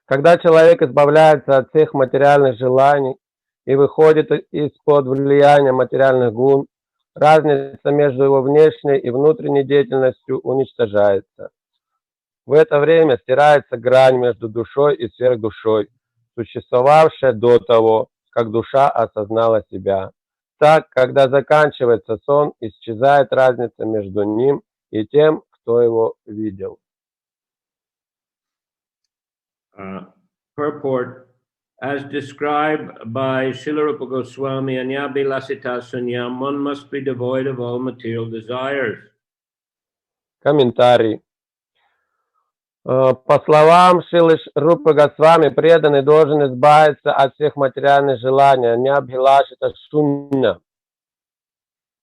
Когда человек избавляется от всех материальных желаний и выходит из-под влияния материальных гун, разница между его внешней и внутренней деятельностью уничтожается. В это время стирается грань между душой и сверхдушой, существовавшая до того, как душа осознала себя. Так, когда заканчивается сон, исчезает разница между ним и тем, кто его видел. Purport, as described by Srila Rupa Goswami Anyabhilasita Sunyam, one must be devoid of all material desires. Комментарий. По словам Шрилы Рупы Госвами, преданный должен избавиться от всех материальных желаний, не абхилашита шунья.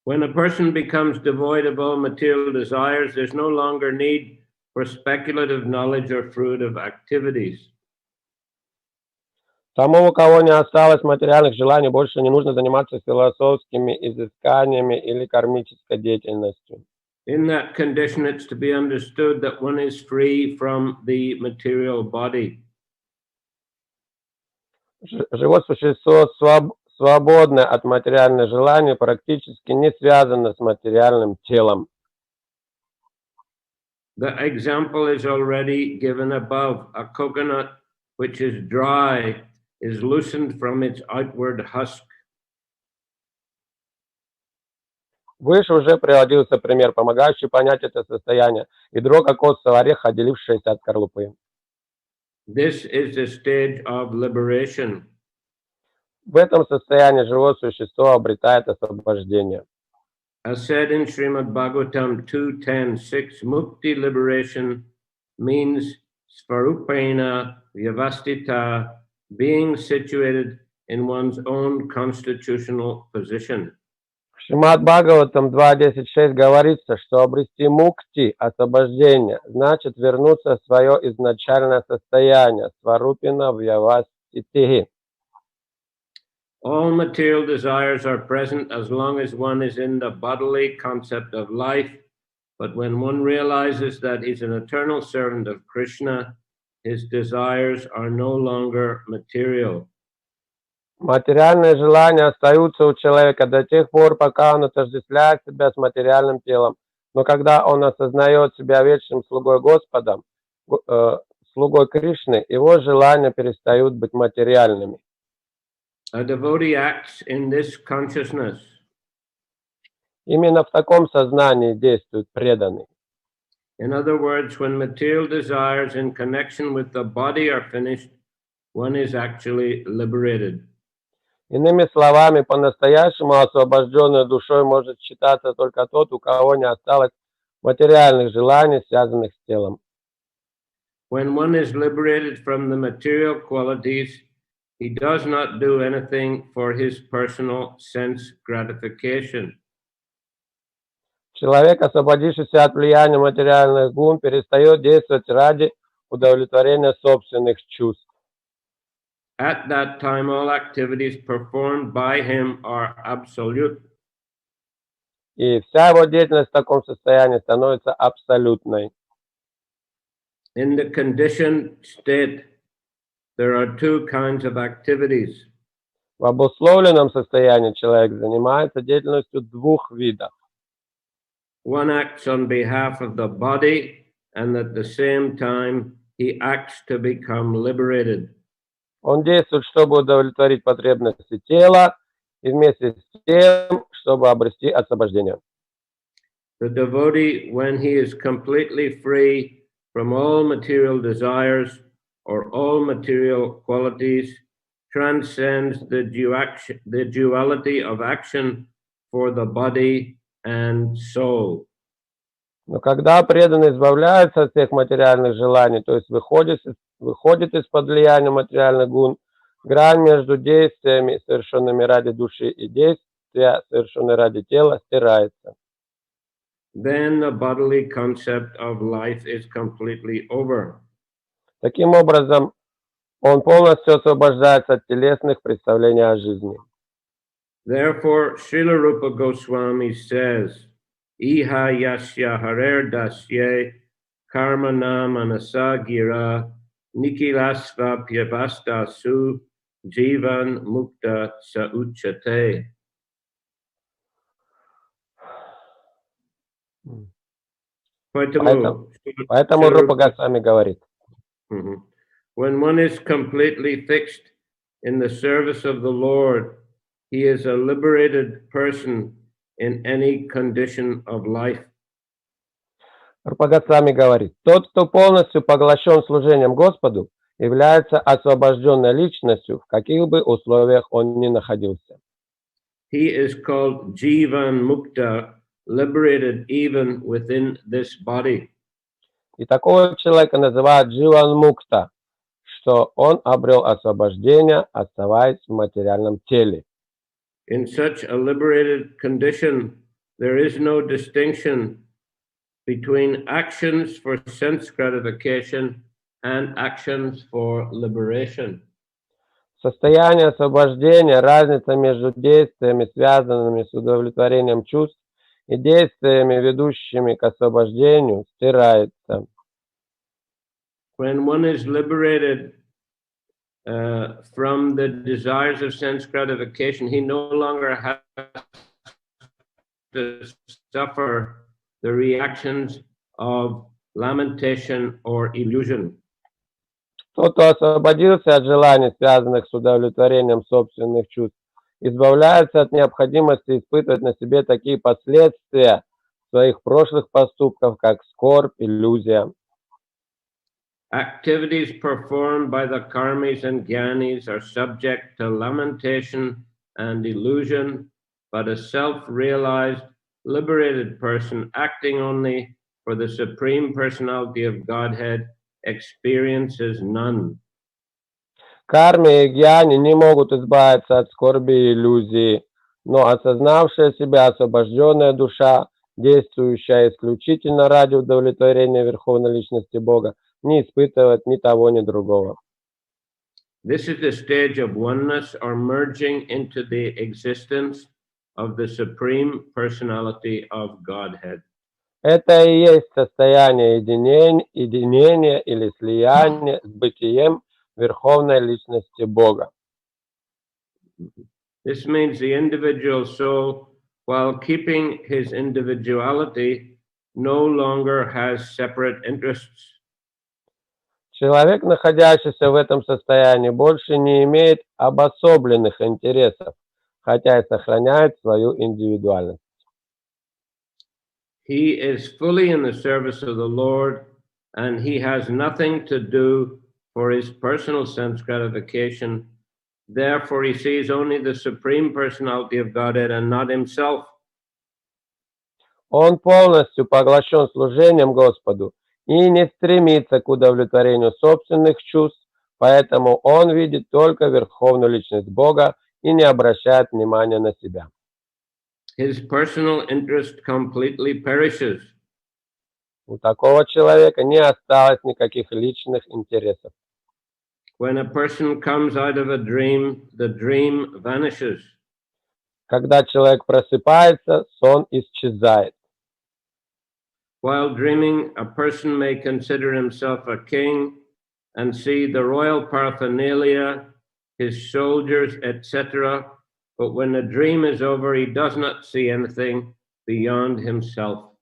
When a person becomes devoid of all material desires, there's no longer need for speculative knowledge or fruitive activities. Тому, у кого не осталось материальных желаний, больше не нужно заниматься философскими изысканиями или кармической деятельностью. In that condition, it's to be understood that one is free from the material body. Живое существо свободное от материальных желаний, практически не связано с материальным телом. The example is already given above. A coconut which is dry is loosened from its outward husk. Выше уже приводился пример, помогающий понять это состояние. Ядро кокосового ореха, отделившееся от скорлупы. This is the stage of liberation. В этом состоянии живое существо обретает освобождение. As said in Srimad Bhagavatam 2.10.6, mukti liberation means svarupena vyavastita, being situated in one's own constitutional position. В Шримад Бхагаватам 2.10.6 говорится, что обрести мукти, освобождение, значит вернуться в свое изначальное состояние, сварупина вьявастити. All material desires are present as long as one is in the bodily concept of life, but when one realizes that he's an eternal servant of Krishna, his desires are no longer material. Материальные желания остаются у человека до тех пор, пока он отождествляет себя с материальным телом. Но когда он осознает себя вечным слугой Господа, слугой Кришны, его желания перестают быть материальными. A devotee acts in this consciousness. Именно в таком сознании действует преданный. In other words, when material desires in connection with the body are finished, one is actually liberated. Иными словами, по-настоящему освобожденной душой может считаться только тот, у кого не осталось материальных желаний, связанных с телом. When one is liberated from the material qualities, he does not do anything for his personal sense gratification. Человек, освободившийся от влияния материальных гун, перестает действовать ради удовлетворения собственных чувств. At that time, all activities performed by him are absolute. И вся его деятельность в таком состоянии становится абсолютной. In the conditioned state, there are two kinds of activities. В обусловленном состоянии человек занимается деятельностью двух видов. One acts on behalf of the body, and at the same time, he acts to become liberated. Он действует, чтобы удовлетворить потребности тела, и вместе с тем, чтобы обрести освобождение. The devotee, when he is completely free from all material desires or all material qualities, transcends the duality of action for the body and soul. Но когда преданный избавляется от всех материальных желаний, то есть выходит из-под влияния материальных гун, грань между действиями, совершенными ради души, и действия, совершенные ради тела, стирается. Then the bodily concept of life is completely over. Таким образом, он полностью освобождается от телесных представлений о жизни. Therefore, Srila Rupa Goswami says, Iha yasya harer dasye karma na manasa gira Nikilasva pyavasta su jivan mukta sa uchate. Поэтому Рупа Госвами говорит, when one is completely fixed in the service of the Lord, he is a liberated person in any condition of life. Рупа Госвами говорит, тот, кто полностью поглощен служением Господу, является освобожденной личностью, в каких бы условиях он ни находился. He is called Jivan Mukta, liberated even within this body. И такого человека называют Дживан Мукта, что он обрел освобождение, оставаясь в материальном теле. In such a liberated condition, there is no distinction between actions for sense gratification and actions for liberation. Состояние освобождения, разница между действиями, связанными с удовлетворением чувств, и действиями, ведущими к освобождению, стирается. When one is liberated from the desires of sense gratification, he no longer has to suffer the reactions of lamentation or illusion. Тот, кто освободился от желаний, связанных с удовлетворением собственных чувств, избавляется от необходимости испытывать на себе такие последствия своих прошлых поступков, как скорбь, иллюзия. Activities performed by the karmis and jnanis are subject to lamentation and illusion, but a self-realized, liberated person acting only for the Supreme Personality of Godhead experiences none. Кармы и гьяни не могут избавиться от скорби и иллюзии, но осознавшая себя освобожденная душа, действующая исключительно ради удовлетворения Верховной Личности Бога, не испытывает ни того, ни другого. This is the stage of oneness or merging into the existence of the Supreme Personality of Godhead. Это и есть состояние единения или слияния с бытием Верховной Личности Бога. This means the individual soul, while keeping his individuality, no longer has separate interests. Человек, находящийся в этом состоянии, больше не имеет обособленных интересов, хотя и сохраняет свою индивидуальность. He is fully in the service of the Lord, and he has nothing to do for his personal sense gratification. Therefore, he sees only the Supreme Personality of Godhead and not himself. Он полностью поглощен служением Господу и не стремится к удовлетворению собственных чувств, поэтому он видит только Верховную Личность Бога и не обращает внимания на себя. His personal interest completely perishes. У такого человека не осталось никаких личных интересов. When a person comes out of a dream, the dream vanishes. Когда человек просыпается, сон исчезает. While dreaming, a person may consider himself a king and see the royal paraphernalia, his soldiers, etc. But when the dream is over, he does not see anything beyond himself.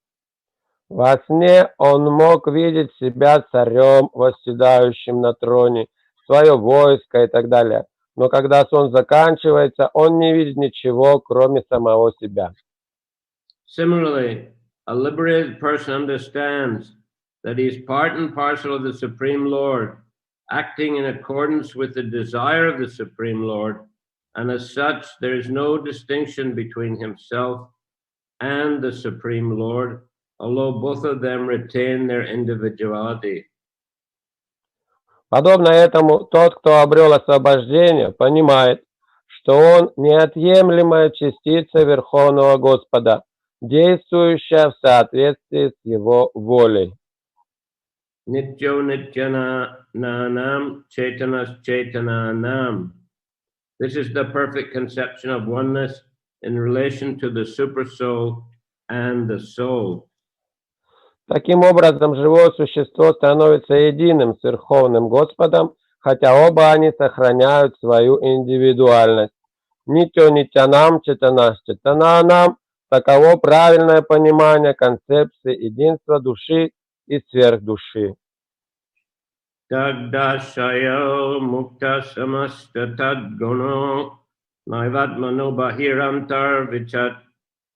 Во сне он мог видеть себя царем, восседающим на троне, свое войско и так далее. Но когда сон заканчивается, он не видит ничего, кроме самого себя. Similarly, a liberated person understands that he is part and parcel of the Supreme Lord, acting in accordance with the desire of the Supreme Lord, and as such, there is no distinction between himself and the Supreme Lord, although both of them retain their individuality. Подобно этому, тот, кто обрел освобождение, понимает, что он неотъемлемая частица Верховного Господа, действующая в соответствии с Его волей. Nityo nityana nanam chaitanas chaitananam. This is the perfect conception of oneness in relation to the super soul and the soul. Таким образом, живое существо становится единым с Верховным Господом, хотя оба они сохраняют свою индивидуальность. Нитё нитянам четанаш четананам — таково правильное понимание концепции единства души и сверхдуши. Taddasayo mukta samasta tadguno naivatmano bahirantar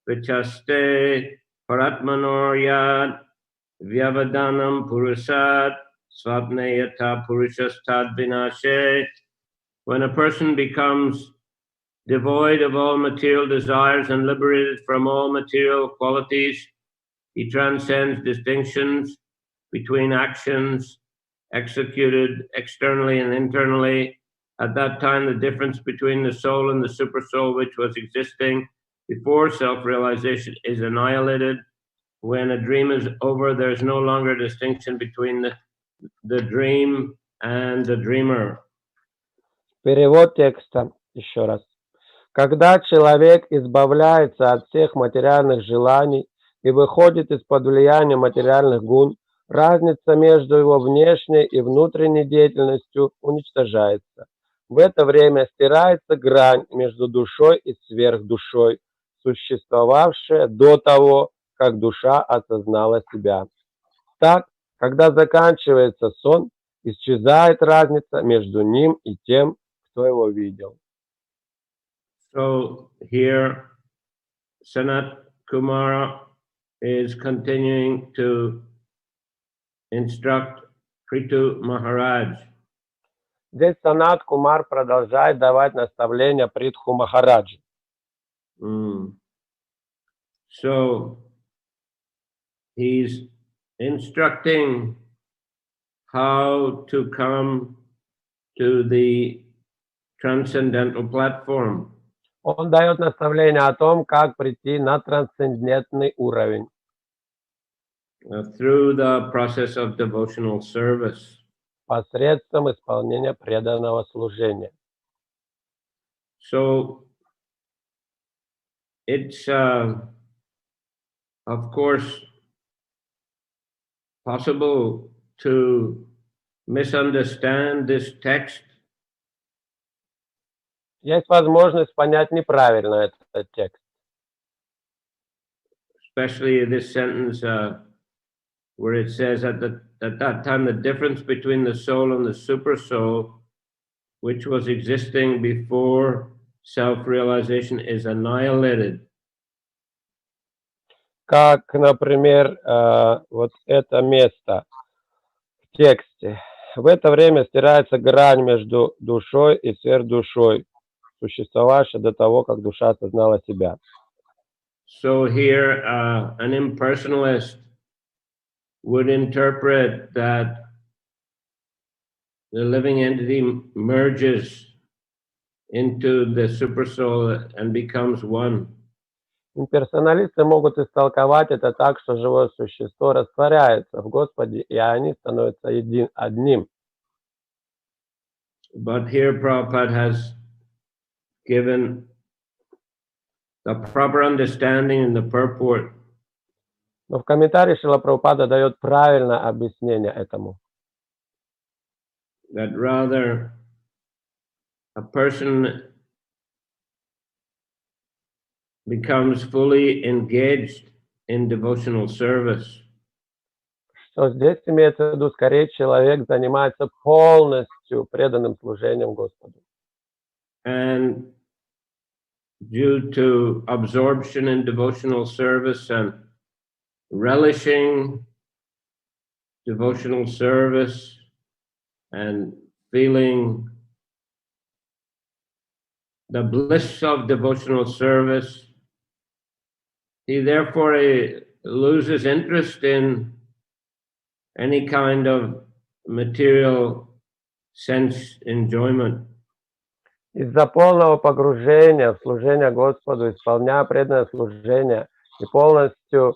vichaste paratmanoryad vyavadanam purusat svapneyata purushastad vinashe. When a person becomes devoid of all material desires and liberated from all material qualities, he transcends distinctions between actions executed externally and internally. At that time, the difference between the soul and the supersoul, which was existing before self-realization, is annihilated. When a dream is over, there is no longer a distinction between the dream and the dreamer. Перевод текста еще раз. Когда человек избавляется от всех материальных желаний и выходит из-под влияния материальных гун, разница между его внешней и внутренней деятельностью уничтожается. В это время стирается грань между душой и сверхдушой, существовавшая до того, как душа осознала себя. Так, когда заканчивается сон, исчезает разница между ним и тем, кто его видел. So here, Sanat Kumara is continuing to instruct Prithu Maharaj. Здесь Санат Кумар продолжает давать наставления Притху Махараджи. So he's instructing how to come to the transcendental platform. Он дает наставления о том, как прийти на трансцендентный уровень Through the process of devotional service. посредством исполнения преданного служения. So it's of course possible to misunderstand this text. Есть возможность понять неправильно этот текст. Especially this sentence where it says at that time the difference between the soul and the supersoul, which was existing before self-realization, is annihilated. Как, например, вот это место в тексте. В это время стирается грань между душой и сверхдушой, существовавшей до того, как душа осознала себя. So here, an impersonalist would interpret that the living entity merges into the supersoul and becomes one. Имперсоналисты могут истолковать это так, что живое существо растворяется в Господе, и они становятся одним. But here Prabhupada has given the proper understanding in the purport. Но в комментарии Шрила Прабхупада дает правильное объяснение этому. That rather a person becomes fully engaged in devotional service. Что здесь имеется в виду, скорее человек занимается полностью преданным служением Господу. And due to absorption in devotional service and relishing devotional service and feeling the bliss of devotional service, he therefore loses interest in any kind of material sense enjoyment. Из-за полного погружения в служение Господу, исполняя преданное служение и полностью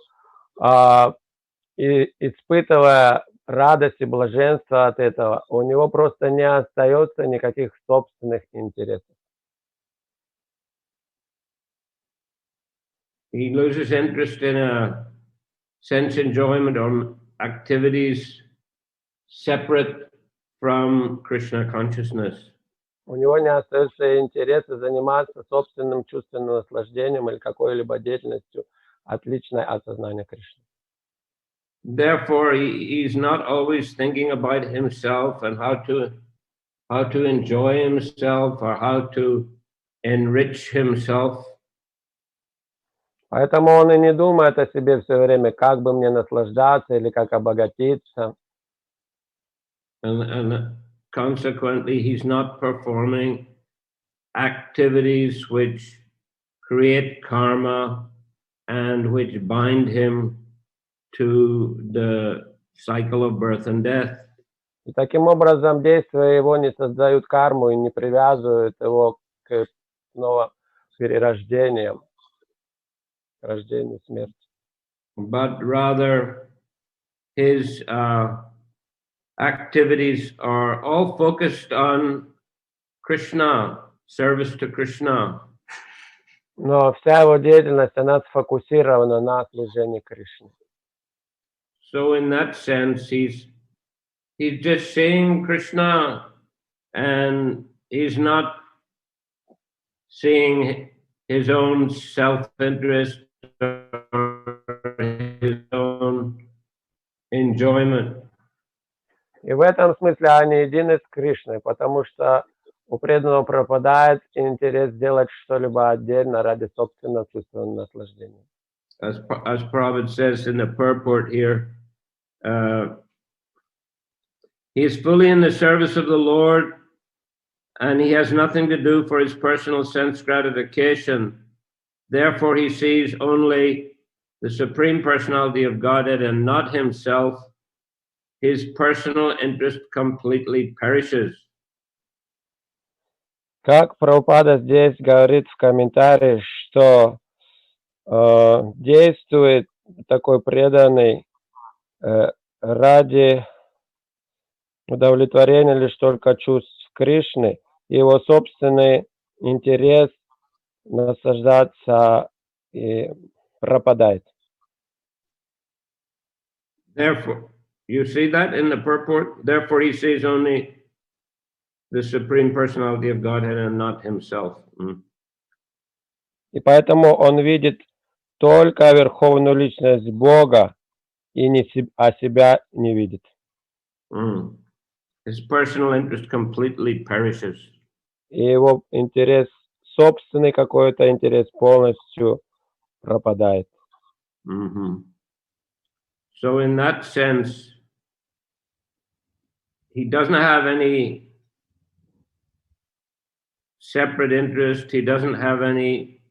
испытывая радость и блаженство от этого, у него просто не остается никаких собственных интересов. He loses interest in sense enjoyment or activities separate from Krishna consciousness. У него не остается интереса заниматься собственным чувственным наслаждением или какой-либо деятельностью, отличной от сознания Кришны. Therefore, he's not always thinking about himself and how to enjoy himself or how to enrich himself. Поэтому он и не думает о себе все время, как бы мне наслаждаться или как обогатиться. And consequently, he's not performing activities which create karma and which bind him to the cycle of birth and death. И таким образом действия его не создают карму и не привязывают его к снова перерождениям, к рождению, смерти. But rather, his activities are all focused on Krishna, service to Krishna. Но вся его деятельность, она сфокусирована на служении Кришне. So in that sense, he's just saying Krishna, and he's not seeing his own self-interest or his own enjoyment. И в этом смысле они едины с Кришной, потому что у преданного пропадает интерес делать что-либо отдельно ради собственного чувственного наслаждения. As Prabhupada says in the purport here, he is fully in the service of the Lord, and he has nothing to do for his personal sense gratification. Therefore, he sees only the Supreme Personality of Godhead and not himself. His personal interest completely perishes. Как Прабхупада здесь говорит в комментарии, что действует такой преданный ради удовлетворения лишь только чувств Кришны, его собственный интерес наслаждаться и пропадает. Therefore, you see that in the purport? Therefore, he sees only the Supreme Personality of Godhead and not himself. И поэтому он видит только Верховную Личность Бога и себя не видит. His personal interest completely perishes. И его интерес, собственный какой-то интерес полностью пропадает. So in that sense, he doesn't have any separate interest. He doesn't have any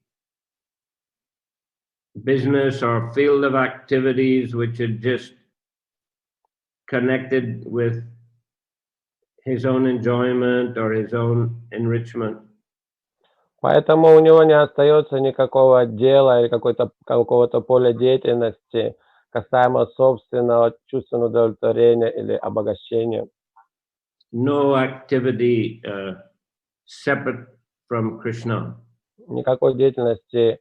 business or field of activities which are just connected with his own enjoyment or his own enrichment. Поэтому у него не остается никакого дела или какого-то поля деятельности касаемо собственного чувственного удовлетворения или обогащения. No activity separate from Krishna. Никакой деятельности,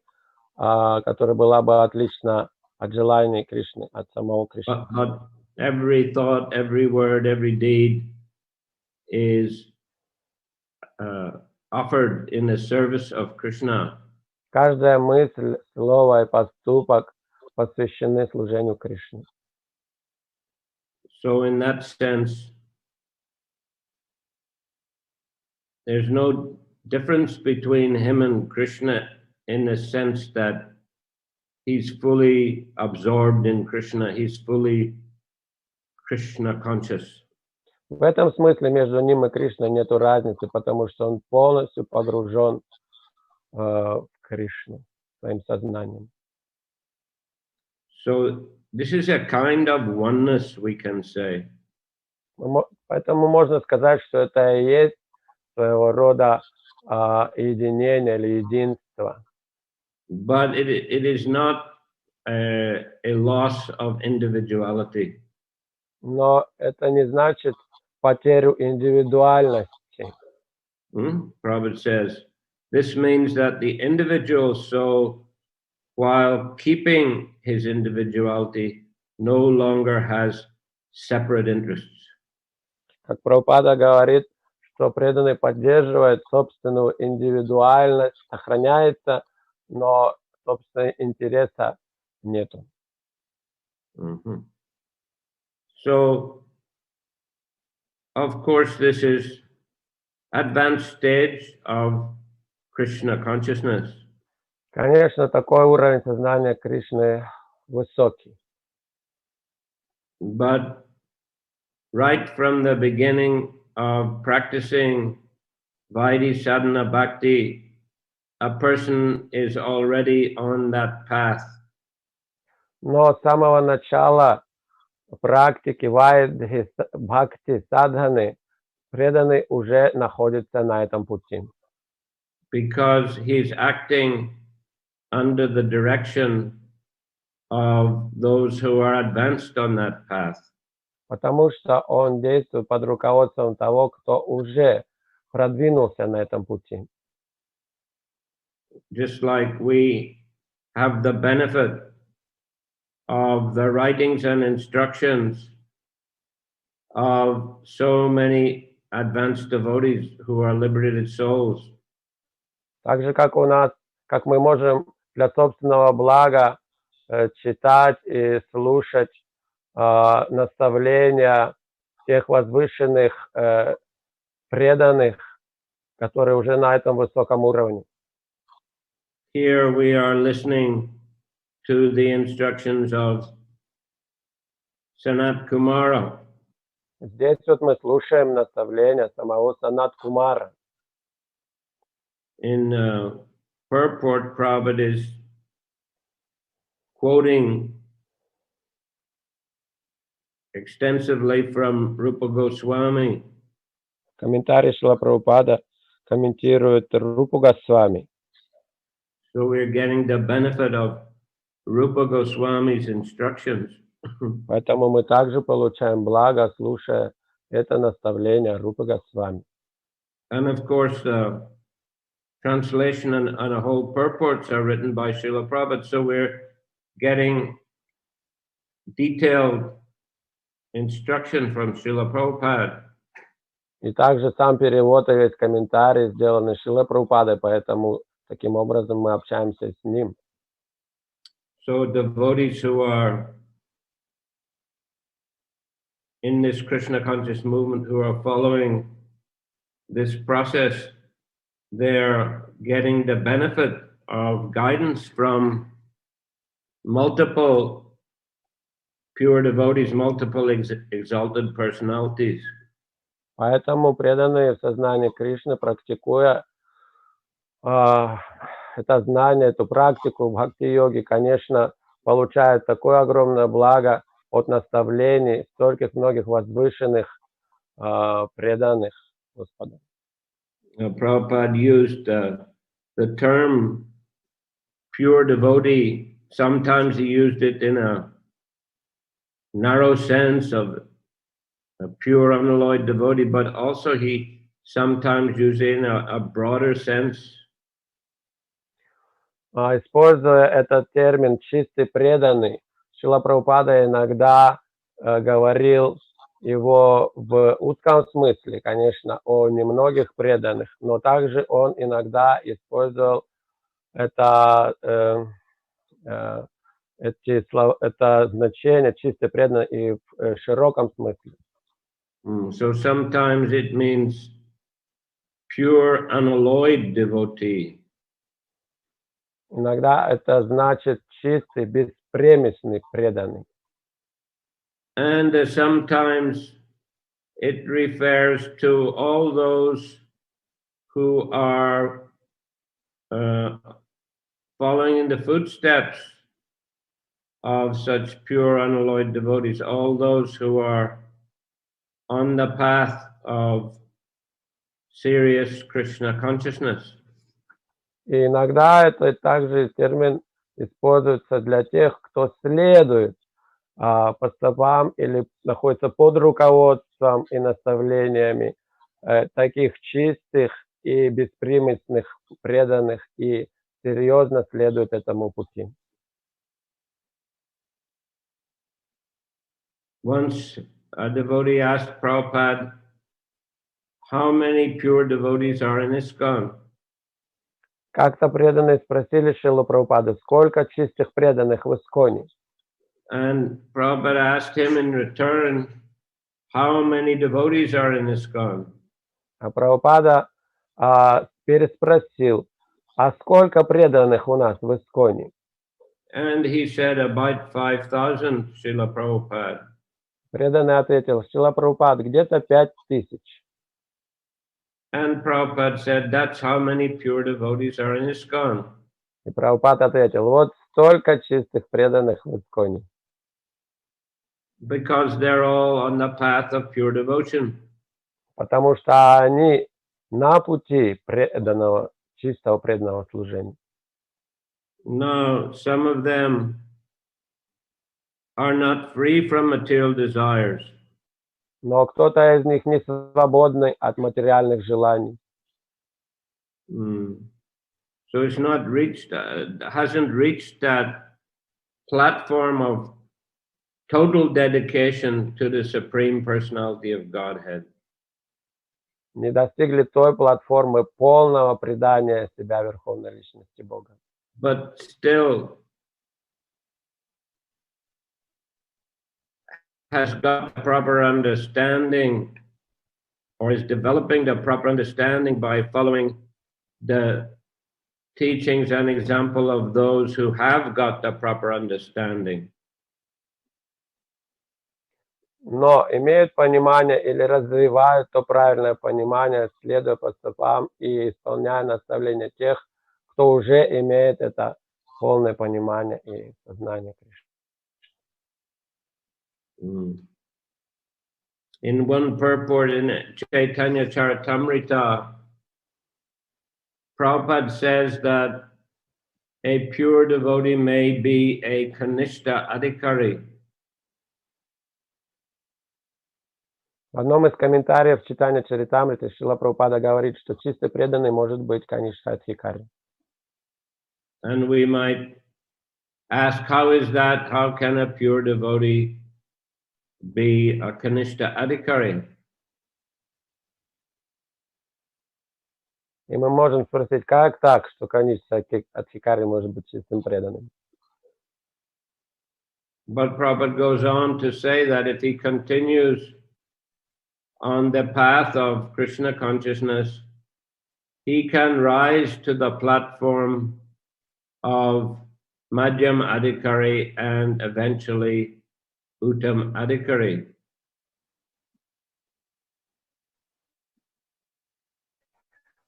которая была бы отлична от желаний Кришны, от самого Кришны. But every thought, every word, every deed is offered in the service of Krishna. Каждая мысль, слово и поступок посвящены служению Кришне. So in that sense, there's no difference between him and Krishna in the sense that he's fully absorbed in Krishna, he's fully Krishna conscious. В этом смысле между ним и Кришной нету разницы, потому что он полностью погружен в Кришну своим сознанием. So this is a kind of oneness, we can say. Поэтому можно сказать, что это и есть своего рода единение или единство. But it is not a loss of individuality. Но это не значит потерю индивидуальности. Prabhupada says, this means that the individual soul while keeping his individuality, no longer has separate interests. Как Прабхупада говорит, что преданный поддерживает собственную индивидуальность, сохраняется, но собственного интереса нету. Mhm. So, of course, this is advanced stage of Krishna consciousness. Конечно, такой уровень сознания Кришны высокий. But right from the beginning of practicing Vaidhi Sadhana Bhakti, a person is already on that path. Но с самого начала практики Вайдхи Бхакти Садханы преданный уже находится на этом пути. Because he's acting under the direction of those who are advanced on that path. Потому что он действует под руководством того, кто уже продвинулся на этом пути. Just like we have the benefit of the writings and instructions of so many advanced devotees who are liberated souls. Так же, как у нас, как мы можем для собственного блага читать и слушать наставления тех возвышенных преданных, которые уже на этом высоком уровне. Here we are listening to the instructions of Sanat Kumara. Здесь вот мы слушаем наставления самого Санат Кумара. In purport, Prabhupada is quoting extensively from Rupa Goswami. Комментарий Шрила Прабхупада комментирует Рупу Госвами. So we're getting the benefit of Rupa Goswami's instructions. Поэтому мы также получаем благо, слушая это наставление Рупы Госвами. And of course, translation and a whole purports are written by Srila Prabhupada. So we're getting detailed instruction from Srila Prabhupada. И также сам перевод и весь комментарий сделаны Шрилой Прабхупадой, поэтому таким образом мы общаемся с ним. So devotees who are in this Krishna conscious movement, who are following this process, they're getting the benefit of guidance from multiple pure devotees, multiple exalted personalities. Поэтому преданные в сознании Кришны, практикуя это знание, эту практику бхакти-йоги, конечно, получают такое огромное благо от наставлений стольких многих возвышенных преданных Господа. Prabhupada used the term pure devotee. Sometimes he used it in a narrow sense of a pure unalloyed devotee, but also he sometimes used it in a broader sense. Используя этот термин «чистый преданный», Шрила Прабхупада иногда говорил его в узком смысле, конечно, о немногих преданных, но также он иногда использовал это значение «чистый преданный» и в широком смысле. So sometimes it means pure unalloyed devotee. Иногда это значит чистый, беспримесный преданный. And sometimes it refers to all those who are following in the footsteps of such pure unalloyed devotees, all those who are on the path of serious Krishna consciousness. И иногда это также термин используется для тех, кто следует по стопам или находится под руководством и наставлениями таких чистых и беспримесных преданных и серьезно следует этому пути. Once a devotee asked Prabhupada, how many pure devotees are in ISKCON? Как-то преданные спросили Шрилу Прабхупаду, сколько чистых преданных в Исконе? And Prabhupada asked him in return, how many devotees are in ISKCON? А Прабхупада переспросил, а сколько преданных у нас в Исконе? And he said about 5,000, Srila Prabhupada. Преданный ответил, Шрила Прабхупад, где-то 5000. And Prabhupada said, that's how many pure devotees are in ISKCON. И Прабхупад ответил, вот столько чистых преданных в Исконе. Because they're all on the path of pure devotion. Потому что они на пути преданного, чистого преданного служения. Now, some of them are not free from material desires. Но кто-то из них не свободный от материальных желаний. So it's not reached, hasn't reached that platform of total dedication to the Supreme Personality of Godhead. Не достигли той платформы полного предания себя Верховной Личности Бога. But still has got the proper understanding or is developing the proper understanding by following the teachings and example of those who have got the proper understanding. Но имеют понимание или развивают то правильное понимание, следуя по стопам и исполняя наставления тех, кто уже имеет это полное понимание и сознание Кришны. In one purport in Chaitanya Charitamrita, Prabhupada says that a pure devotee may be a Kanishta Adhikari. В одном из комментариев читания Чаритамриты Шрила Прабхупада говорит, что чистый преданный может быть Каништа Адхикари. And we might ask, how is that? How can a pure devotee be a Kanishta Adhikari? И мы можем спросить, как так, что Каништа Адхикари может быть чистым преданным? But Prabhupada goes on to say that if he continues on the path of Krishna consciousness, he can rise to the platform of Madhyam Adhikari and eventually Uttam Adhikari.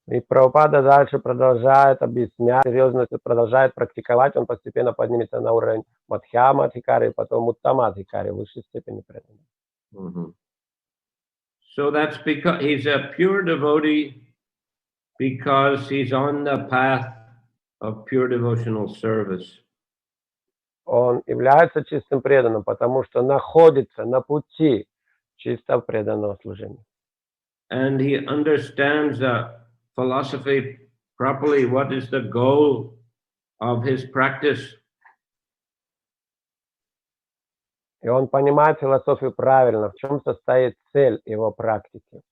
И Прабхупада дальше продолжает объяснять, серьезно продолжает практиковать, он постепенно поднимется на уровень Мадхьяма Адхикари, потом Уттама Адхикари, высшей степени преданного. So that's because he's a pure devotee because he's on the path of pure devotional service. Он является чистым преданным, потому что находится на пути чистого преданного служения. And he understands the philosophy properly. What is the goal of his practice? И он понимает философию правильно, в чем состоит цель его практики.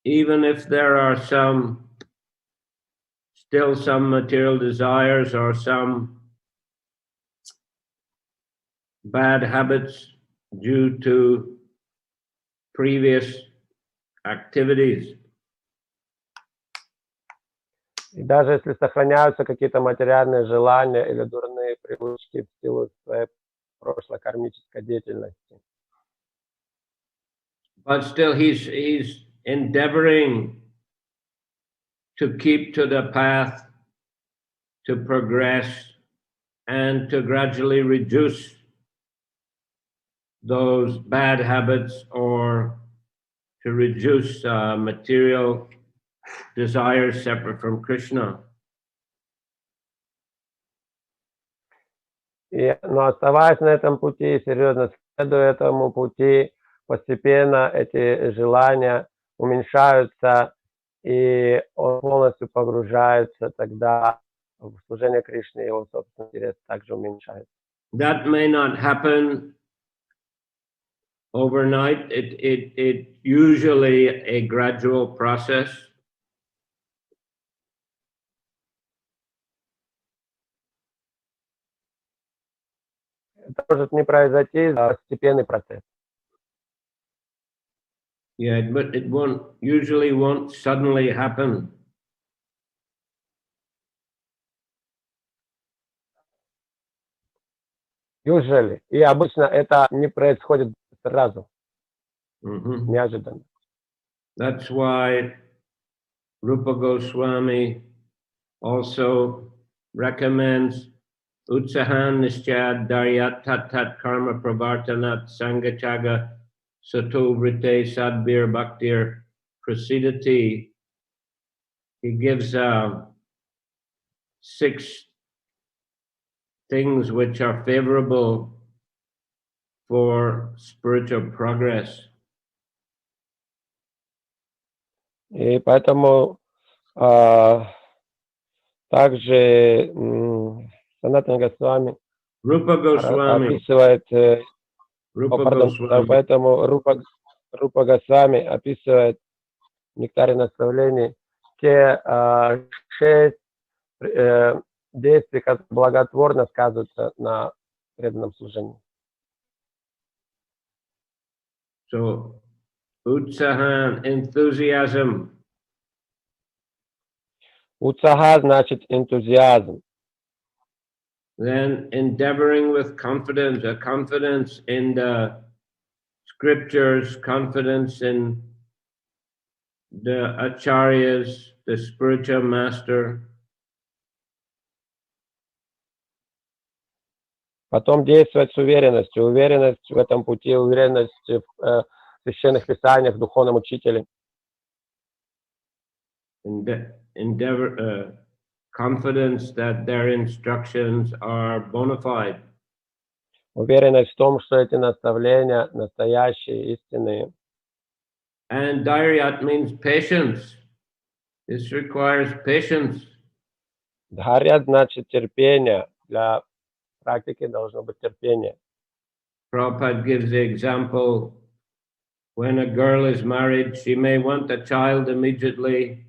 Even if there are still some material desires or some bad habits due to previous activities. И даже если сохраняются какие-то материальные желания или дурные привычки в силу своей прошлой кармической деятельности. But still he's endeavoring to keep to the path, to progress, and to gradually reduce those bad habits or to reduce material desires separate from Krishna. Но оставаясь на этом пути, серьезно следуя этому пути, постепенно эти желания уменьшаются, и он полностью погружается тогда в служение Кришне, его собственный интерес также уменьшается. That may not happen overnight. It usually a gradual process. Это может не произойти, а постепенный процесс. Yeah, it won't suddenly happen. Usually. И обычно это не происходит сразу, Mhm. неожиданно. That's why Rupa Goswami also recommends Utsahan Nischad Daryat Tat Tat Karma Pravartanat Sangachaga Sato Vrite Sadbir Bhaktir Prasidati. He gives 6 things which are favorable for spiritual progress. И поэтому также Санатана Госвами Rupa Goswami. описывает, Rupa да, Goswami. поэтому Рупа Госвами описывает в нектаре наставлений те 6 действий, которые благотворно сказываются на преданном служении. So, Utsahan, enthusiasm. Утсаха значит энтузиазм. Then endeavoring with confidence, a confidence in the scriptures, confidence in the acharyas, the spiritual master. Потом действовать с уверенностью. Уверенность в этом пути, уверенность в священных писаниях, в духовном учителе. Confidence that their instructions are bona fide. Уверенность в том, что эти наставления настоящие, истинные. And Daryat means patience. This requires patience. Дхарьят значит терпение. Для практики должно быть терпение. Prabhupada gives the example, when a girl is married, she may want a child immediately,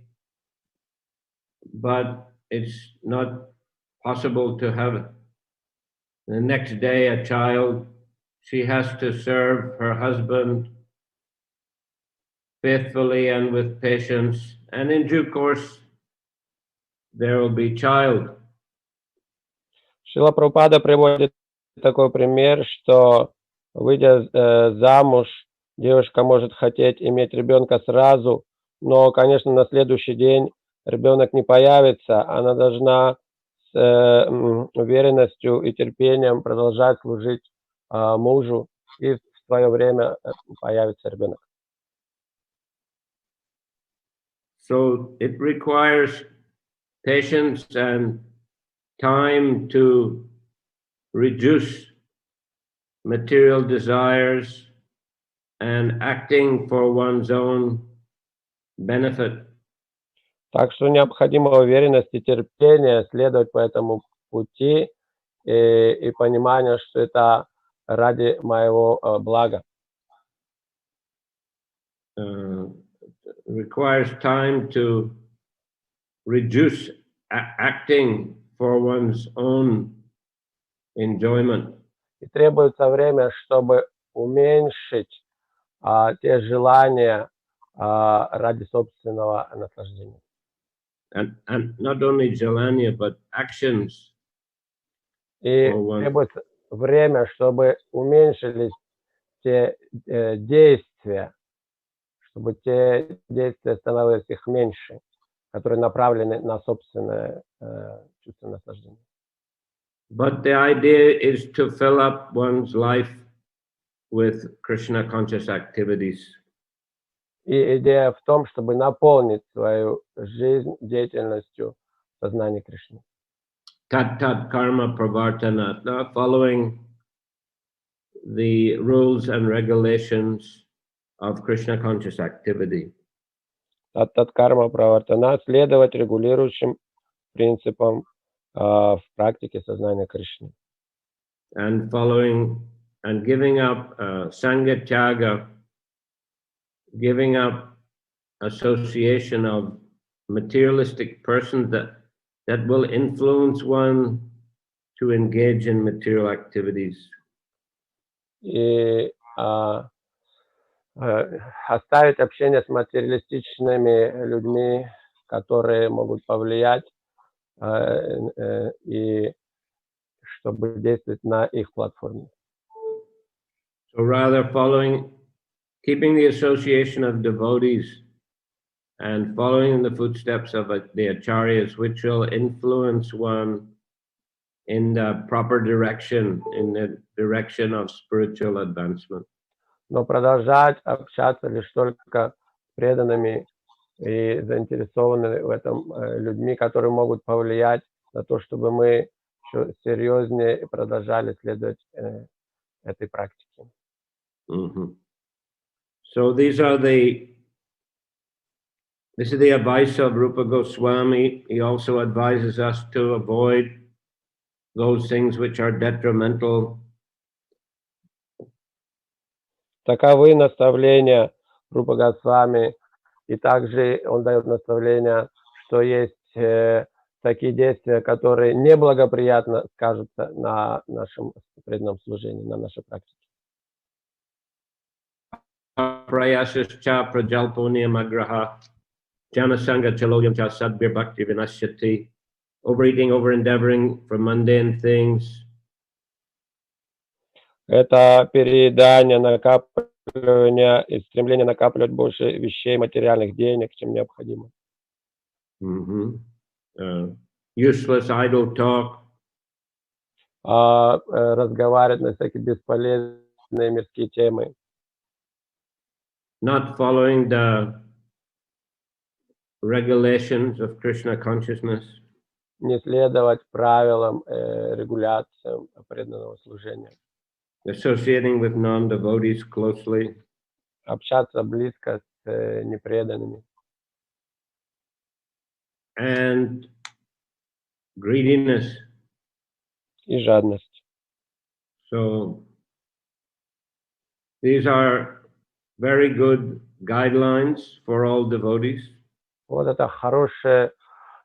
but it's not possible to have the next day a child. She has to serve her husband faithfully and with patience, and in due course there will be child. Шрила Прабхупада приводит такой пример, что, выйдя замуж, девушка может хотеть иметь ребенка сразу, но, конечно, на следующий день ребенок не появится. Она должна с уверенностью и терпением продолжать служить мужу, и в свое время появится ребенок. So it requires patience and time to reduce material desires and acting for one's own benefit. Так что необходима уверенность и терпение следовать по этому пути и понимание, что это ради моего блага. Requires time to reduce acting for one's own enjoyment. И требуется время, чтобы уменьшить те желания ради собственного наслаждения. And not only jalanya, but actions. И требуется время, чтобы уменьшились те действия, чтобы те действия становились их меньше, которые направлены на собственное чувство наслаждения. But the idea is to fill up one's life with Krishna conscious activities. И идея в том, чтобы наполнить свою жизнь деятельностью сознания Кришны. Tat tat karma pravartana, following the rules and regulations of Krishna conscious activity. Тат карма правартана, следовать регулирующим принципам в практике сознания Кришны. And following and giving up Sangha Tyaga, giving up association of materialistic persons that will influence one to engage in material activities. И оставить общение с материалистичными людьми, которые могут повлиять, и чтобы действовать на их платформе. So rather keeping the association of devotees and following in the footsteps of the acharyas, which will influence one in the proper direction, in the direction of spiritual advancement. Но продолжать общаться лишь только с преданными и заинтересованными в этом людьми, которые могут повлиять на то, чтобы мы еще серьезнее продолжали следовать этой практике. Mm-hmm. So this is the advice of Rupa Goswami. He also advises us to avoid those things which are detrimental. Таковы наставления Рупа Госвами, и также он дает наставления, что есть такие действия, которые неблагоприятно скажутся на нашем преданном служении, на нашей практике. Prayasascha prajalponiam agraha janasanga chalodhyam cha sadbir bhakti vinashyati. Overeating, over-endeavoring for mundane things. Это переедание, накапливание и стремление накапливать больше вещей, материальных денег, чем необходимо. Useless idle talk. Разговаривать на всякие бесполезные мирские темы. Not following the regulations of Krishna consciousness. Не следовать правилам, регуляциям преданного служения. Associating with non-devotees closely. Общаться близко с непреданными. And greediness. И жадность. So these are very good guidelines for all devotees. Вот это хорошее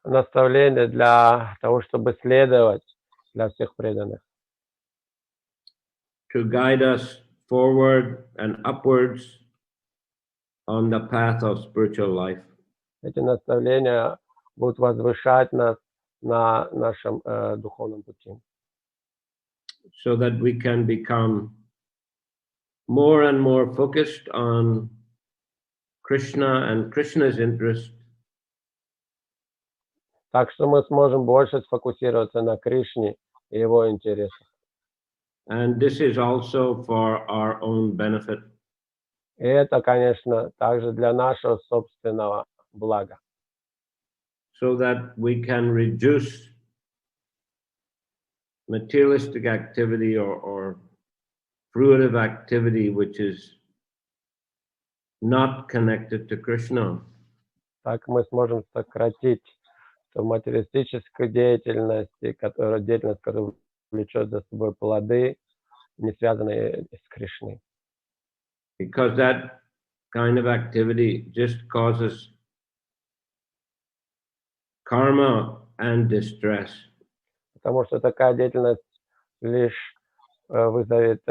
наставление для того, чтобы следовать для всех преданных. To guide us forward and upwards on the path of spiritual life. Эти наставления будут возвышать нас на нашем духовном пути. So that we can become more and more focused on Krishna and Krishna's interest. Так что мы сможем больше сфокусироваться на Кришне и его интересах. And this is also for our own benefit. И это, конечно, также для нашего собственного блага. So that we can reduce materialistic activity or fruitive activity which is not connected to Krishna. Так мы сможем сократить материалистическую деятельность, которая влечет за собой плоды, не связанные с Кришной. Because that kind of activity just causes karma and distress. Потому что такая деятельность лишь вызовет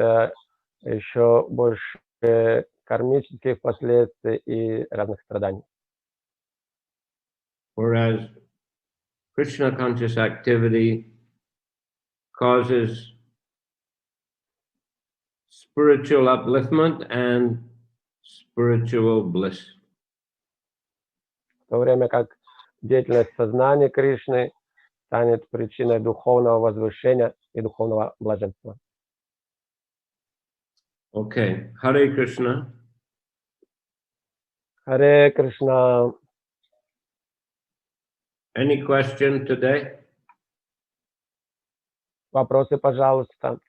еще больше кармических последствий и разных страданий. Whereas Krishna conscious activity causes spiritual upliftment and spiritual bliss. В то время как деятельность сознания Кришны станет причиной духовного возвышения и духовного блаженства. Okay, Hare Krishna. Харе Кришна. Any question today? Вопросы, пожалуйста.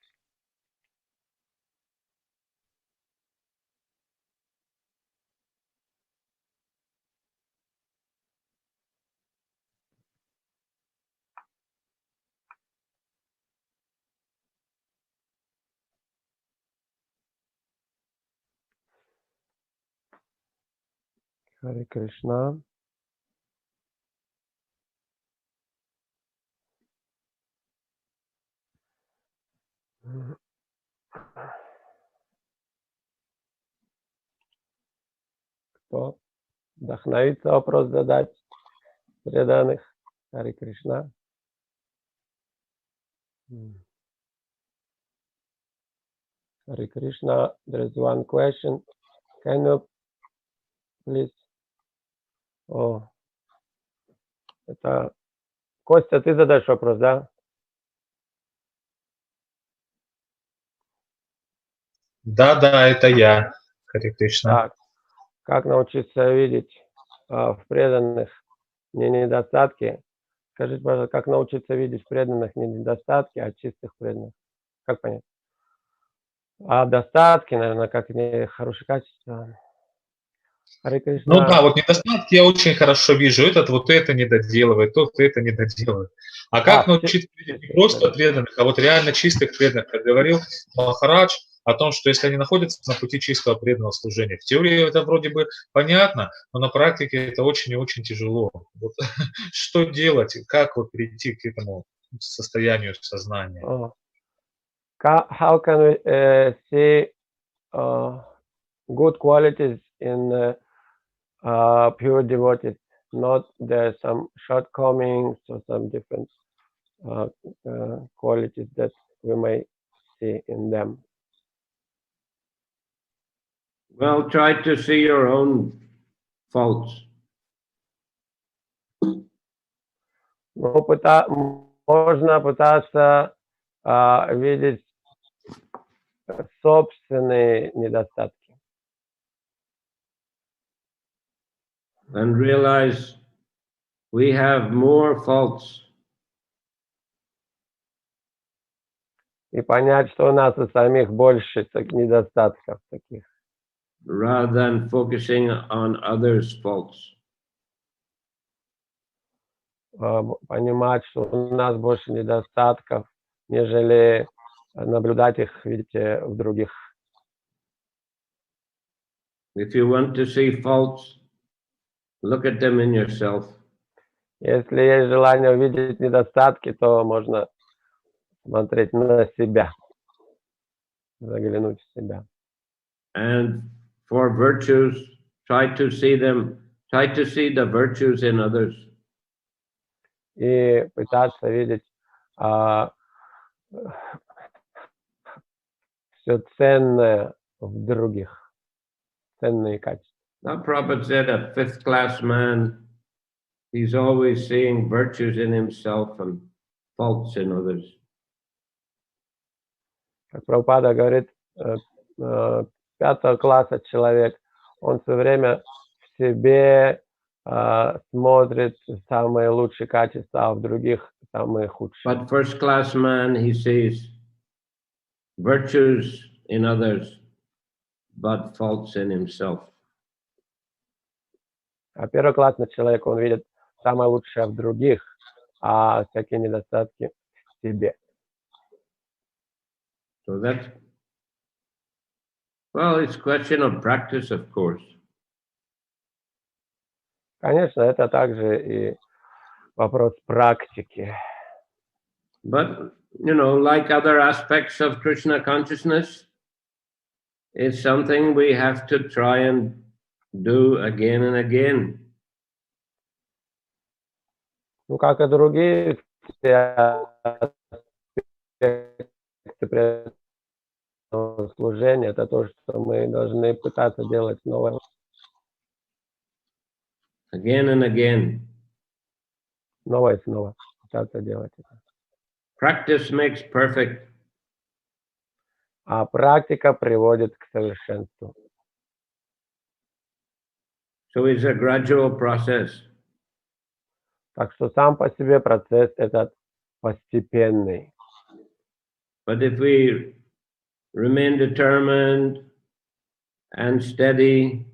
Харе Кришна. Кто вдохновится вопрос задать преданных? Харе Кришна. Харе Кришna, there is one question. Can you please? О, это Костя, ты задаешь вопрос, да? Да, это я, Харе Кришна. Так, как научиться видеть в преданных не недостатки? Скажите, пожалуйста, как научиться видеть в преданных не недостатки, а чистых преданных? Как понять? А достатки, наверное, как не хорошие качества. Харе Кришна. Ну да, вот недостатки я очень хорошо вижу. Этот вот это не доделывает, тот это не доделывает. А как научиться видеть не просто преданных, а вот реально чистых преданных, как говорил Махарадж, о том, что если они находятся на пути чистого преданного служения. В теории это вроде бы понятно, но на практике это очень и очень тяжело. Вот, что делать, как вот перейти к этому состоянию сознания? How can we see good qualities in pure devotees? Not there are some shortcomings or some different qualities that we may see in them. Well, try to see your own faults. Ну, можно пытаться видеть собственные недостатки. And realize we have more faults. И понять, что у нас у самих больше недостатков таких. Rather than focusing on others' faults. Понимать, что у нас больше недостатков, нежели наблюдать их, видите, в других. If you want to see faults, look at them in yourself. Если есть желание увидеть недостатки, то можно смотреть на себя, заглянуть в себя. And for virtues, try to see the virtues in others. И пытаться видеть все ценное в других, ценные качества. Now, Prabhupada said a fifth-class man, he's always seeing virtues in himself and faults in others. Как Прабхупада говорит, пятого класса человек, он все время в себе смотрит самые лучшие качества, а в других самые худшие. But first-class man, he sees virtues in others, but faults in himself. А первоклассный человек, он видит самое лучшее в других, а всякие недостатки в себе. So that's, well, it's a question of practice, of course. Конечно, это также и вопрос практики. But, you know, like other aspects of Krishna consciousness, it's something we have to try and do again and again. Ну, как и другие аспекты служения, это то, что мы должны пытаться делать снова. Again and again. Снова и снова пытаться делать это. Practice makes perfect. А практика приводит к совершенству. So it's a gradual process. Так что сам по себе процесс этот постепенный. But if we remain determined and steady,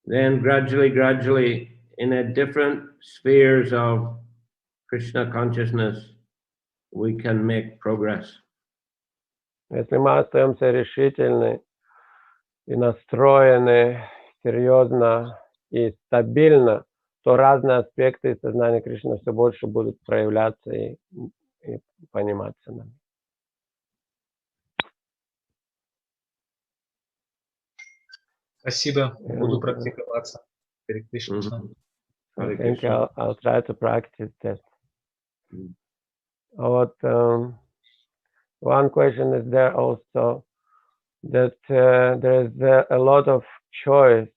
then gradually, in a different spheres of Krishna consciousness, we can make progress. Если мы остаемся решительны и настроены серьезно и стабильно, то разные аспекты сознания Кришны все больше будут проявляться и пониматься нами. Спасибо, буду And, практиковаться. Харе Кришна. Mhm. I Hare think Krishna. I'll try to practice that. Mm. Вот, one question is there also that there is a lot of choice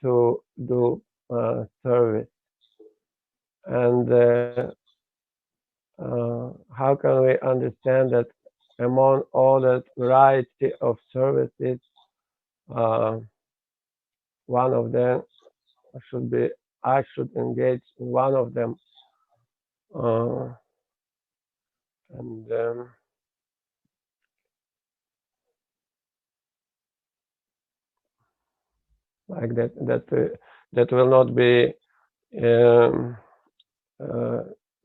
to do service, and how can we understand that among all that variety of services, one of them should be, I should engage in one of them, and like that will not be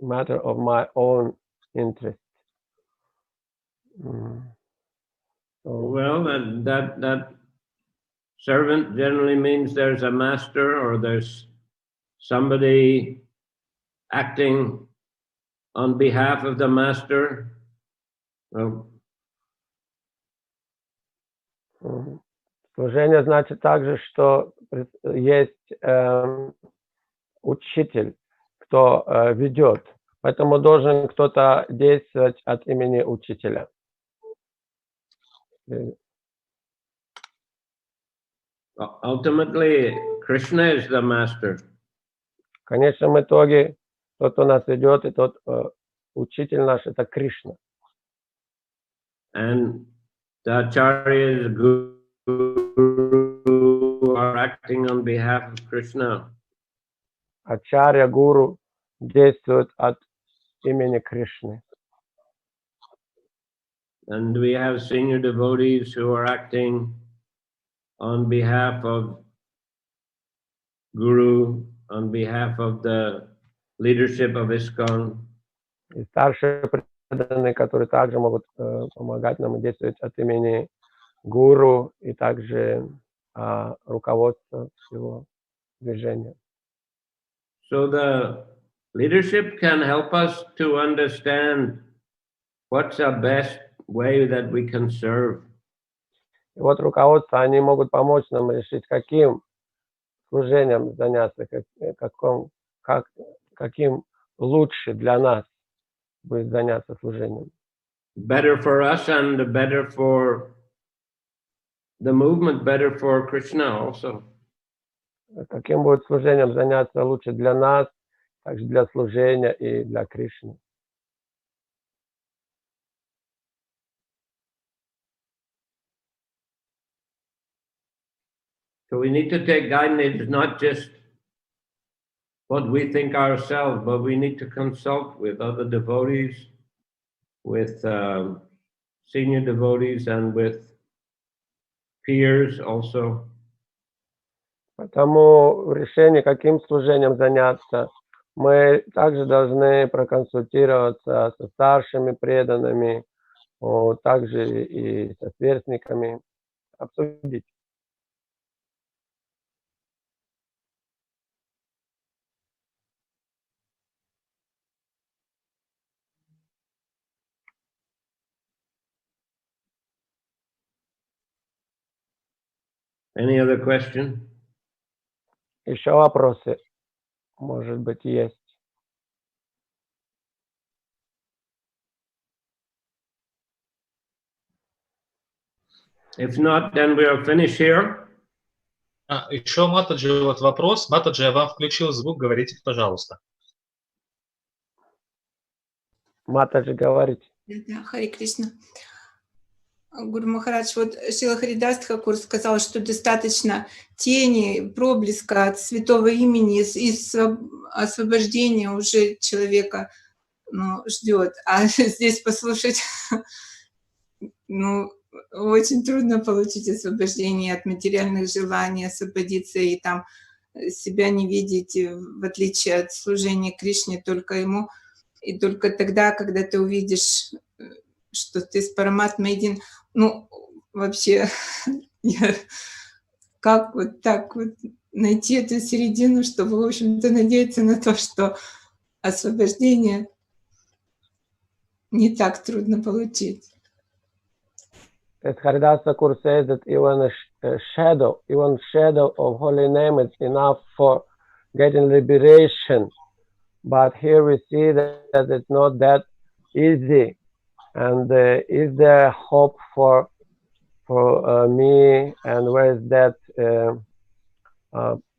matter of my own interest. So, Well, that servant generally means there's a master or there's somebody acting on behalf of the master. Well, служение значит также, что есть учитель, кто ведет, поэтому должен кто-то действовать от имени учителя. ultimately, Krishna is the master. В конечном итоге тот, кто нас ведет, и тот учитель наш, это Кришна. And the acharyas, guru are acting on behalf of Krishna. Ачарья, гуру действуют от имени Кришны. And we have senior devotees who are acting on behalf of Guru, on behalf of the leadership of ISKCON. И старшие преданные, которые также могут помогать нам и действовать от имени гуру и также руководства всего движения. So the leadership can help us to understand what's the best way that we can serve. И вот руководство, они могут помочь нам решить, каким служением заняться, каким лучше для нас будет заняться служением. Better for us and better for the movement, better for Krishna also. Каким будет служением заняться лучше для нас, также для служения и для Кришны. So we need to take guidance, not just what we think ourselves, but we need to consult with other devotees, with senior devotees, and with peers also. Потому в решении, каким служением заняться, мы также должны проконсультироваться со старшими преданными, также и со сверстниками, обсудить. Any other question? Еще вопросы, может быть, есть. If not, then we'll finish here. Еще, Матаджи, вот вопрос. Матаджи, я вам включил звук, говорите, пожалуйста. Матаджи, говорите. Да, Харе Кришна. Гуру Махарадж, вот Шрила Харидас Тхакур сказал, что достаточно тени, проблеска от святого имени и освобождения уже человека ждет. А здесь послушать, очень трудно получить освобождение от материальных желаний, освободиться и там себя не видеть, в отличие от служения Кришне, только ему. И только тогда, когда ты увидишь, что ты с Параматмой един, вообще, как вот так вот найти эту середину, чтобы, в общем-то, надеяться на то, что освобождение не так трудно получить. As Haridas Thakur says that even a shadow of holy name is enough for getting liberation. But here we see that it's not that easy. And is there hope for me? And where is that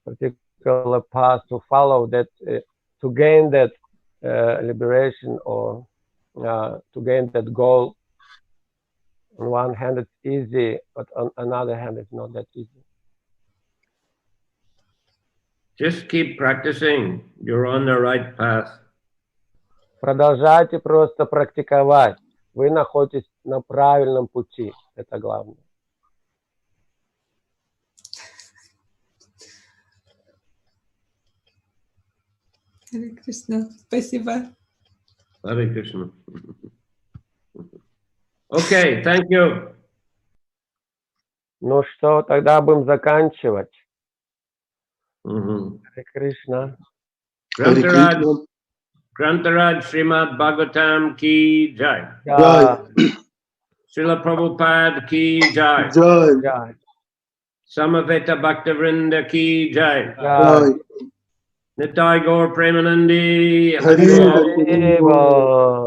particular path to follow that to gain that liberation or to gain that goal? On one hand, it's easy, but on another hand, it's not that easy. Just keep practicing. You're on the right path. Продолжайте просто практиковать. Вы находитесь на правильном пути. Это главное. Харе Кришна. Спасибо. Hare Krishna. Okay, thank you. Ну что, тогда будем заканчивать. Mhm. Харе Кришна. Grantaraj, Grantaraj Srimad Bhagavatam ki jai. Ja, Srila Prabhupada ki jai. Jai, ja, Samaveta Bhaktavrinda ki jai. ja. Jai, Nitai Gaur Premanandi. Hari Hari Bol. Bol. Спасибо.